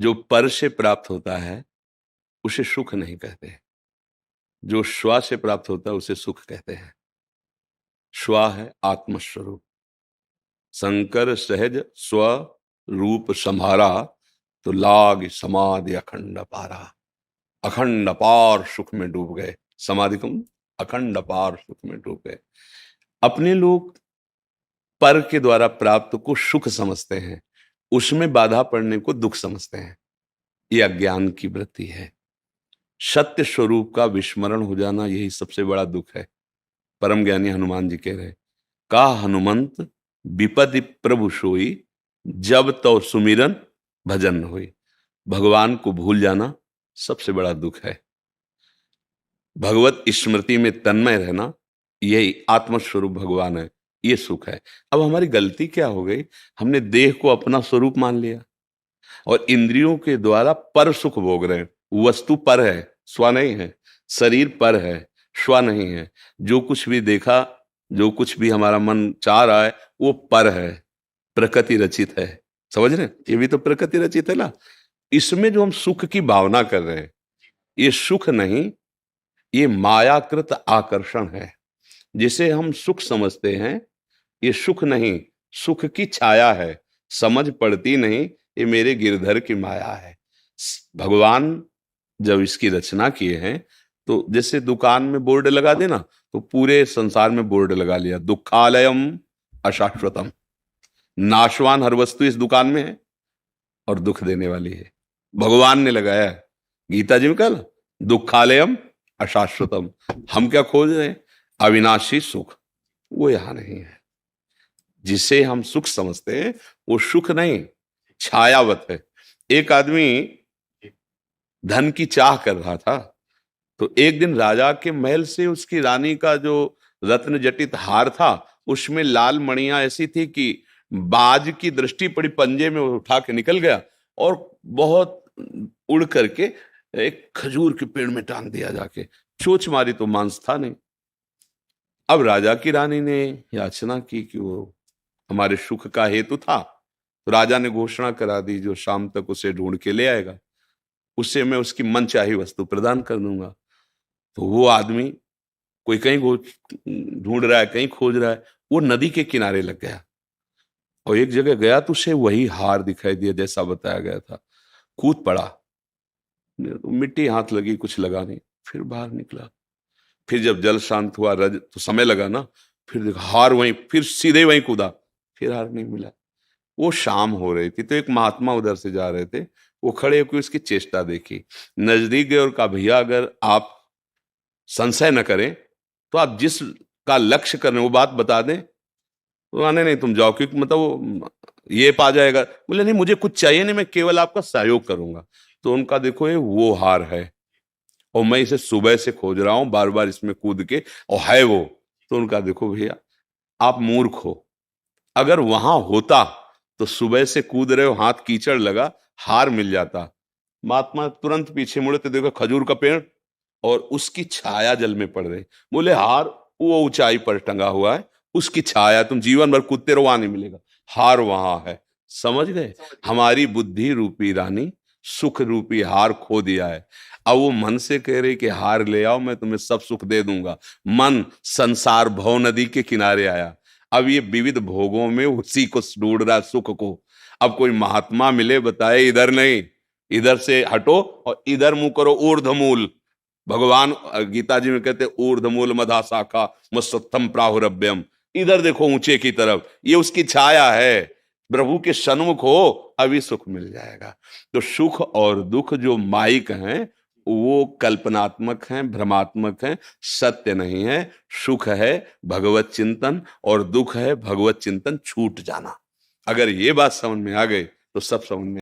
जो पर से प्राप्त होता है उसे सुख नहीं कहते। जो स्व से प्राप्त होता है उसे सुख कहते हैं। स्व है आत्मस्वरूप। शंकर सहज स्व रूप संभारा, तो लाग समाधि अखंड पारा। अखंड अपार सुख में डूब गए। समाधि को अखंड अपार सुख में डूब गए। अपने लोग पर के द्वारा प्राप्त को सुख समझते हैं, उसमें बाधा पड़ने को दुख समझते हैं। ये अज्ञान की वृत्ति है। सत्य स्वरूप का विस्मरण हो जाना यही सबसे बड़ा दुख है। परम ज्ञानी हनुमान जी कह रहे, का हनुमंत विपदि प्रभु सोई, जब तो सुमिरन भजन होई। भगवान को भूल जाना सबसे बड़ा दुख है। भगवत स्मृति में तन्मय रहना, यही आत्मस्वरूप भगवान है, ये सुख है। अब हमारी गलती क्या हो गई, हमने देह को अपना स्वरूप मान लिया और इंद्रियों के द्वारा पर सुख भोग रहे हैं। वस्तु पर है, स्व नहीं है। शरीर पर है, स्व नहीं है। जो कुछ भी देखा, जो कुछ भी हमारा मन चाह रहा है, वो पर है, प्रकृति रचित है। समझ रहे हैं? ये भी तो प्रकृति रचित है ना। इसमें जो हम सुख की भावना कर रहे हैं, ये सुख नहीं, ये मायाकृत आकर्षण है। जिसे हम सुख समझते हैं, ये सुख नहीं, सुख की छाया है। समझ पड़ती नहीं, ये मेरे गिरधर की माया है। भगवान जब इसकी रचना किए हैं, तो जैसे दुकान में बोर्ड लगा देना, तो पूरे संसार में बोर्ड लगा लिया, दुखालयम अशाश्वतम। नाशवान हर वस्तु इस दुकान में है और दुख देने वाली है। भगवान ने लगाया है। गीता जी में कल दुखालयम अशाश्वतम। हम क्या खोज रहे हैं? अविनाशी सुख। वो यहां नहीं है। जिसे हम सुख समझते हैं वो सुख नहीं, छायावत है। एक आदमी धन की चाह कर रहा था, तो एक दिन राजा के महल से उसकी रानी का जो रत्न जटित हार था, उसमें लाल मणियां ऐसी थी कि बाज की दृष्टि पड़ी, पंजे में उठा के निकल गया और बहुत उड़ करके एक खजूर के पेड़ में टांग दिया जाके। चोंच मारी तो मांस था नहीं। अब राजा की रानी ने याचना की कि वो हमारे सुख का हेतु था, तो राजा ने घोषणा करा दी, जो शाम तक उसे ढूंढ के ले आएगा उससे मैं उसकी मनचाही वस्तु प्रदान कर दूंगा। तो वो आदमी कोई कहीं ढूंढ रहा है, कहीं खोज रहा है, वो नदी के किनारे लग गया और एक जगह गया तो उसे वही हार दिखाई दिया जैसा बताया गया था। कूद पड़ा, मिट्टी हाथ लगी, कुछ लगा नहीं, फिर बाहर निकला। फिर जब जल शांत हुआ, रज तो समय लगा ना, फिर देखा हार वहीं, फिर सीधे वहीं कूदा, फिर हार नहीं मिला। वो शाम हो रही थी, तो एक महात्मा उधर से जा रहे थे, वो खड़े होकर उसकी चेष्टा देखी, नजदीक गए और कहा, भैया अगर आप संशय न करें तो आप जिस का लक्ष्य कर रहे हैं वो बात बता दें। तो आने नहीं, तुम जाओ, क्योंकि मतलब वो ये पा जाएगा। बोले नहीं, मुझे कुछ चाहिए नहीं, मैं केवल आपका सहयोग करूंगा। तो उनका देखो, ये वो हार है और मैं इसे सुबह से खोज रहा हूं, बार बार इसमें कूद के, और है वो। तो उनका देखो भैया, आप मूर्ख हो। अगर वहां होता तो सुबह से कूद रहे हो, हाथ कीचड़ लगा, हार मिल जाता। महात्मा तुरंत पीछे मुड़े तो देखो खजूर का पेड़ और उसकी छाया जल में पड़ रही। बोले हार वो ऊंचाई पर टंगा हुआ है, उसकी छाया, तुम जीवन भर कूदते रहो, वहां नहीं मिलेगा, हार वहां है। समझ गए? हमारी बुद्धि रूपी रानी सुख रूपी हार खो दिया है। अब वो मन से कह रही कि हार ले आओ, मैं तुम्हें सब सुख दे दूंगा। मन संसार भव नदी के किनारे आया। अब ये विविध भोगों में उसी को ढूंढ रहा, सुख को। अब कोई महात्मा मिले, बताए इधर नहीं, इधर से हटो और इधर मुंह करो, ऊर्ध्वमूल। भगवान गीता जी में कहते ऊर्ध्वमूल मधा शाखा मत्सत्थम प्राहुरभ्यम। इधर देखो ऊंचे की तरफ, ये उसकी छाया है। प्रभु के सन्मुख हो, अभी सुख मिल जाएगा। तो सुख और दुख जो माइक हैं, वो कल्पनात्मक हैं, भ्रमात्मक हैं, सत्य नहीं है। सुख है भगवत चिंतन और दुख है भगवत चिंतन छूट जाना। अगर ये बात समझ में आ गई तो सब समझ में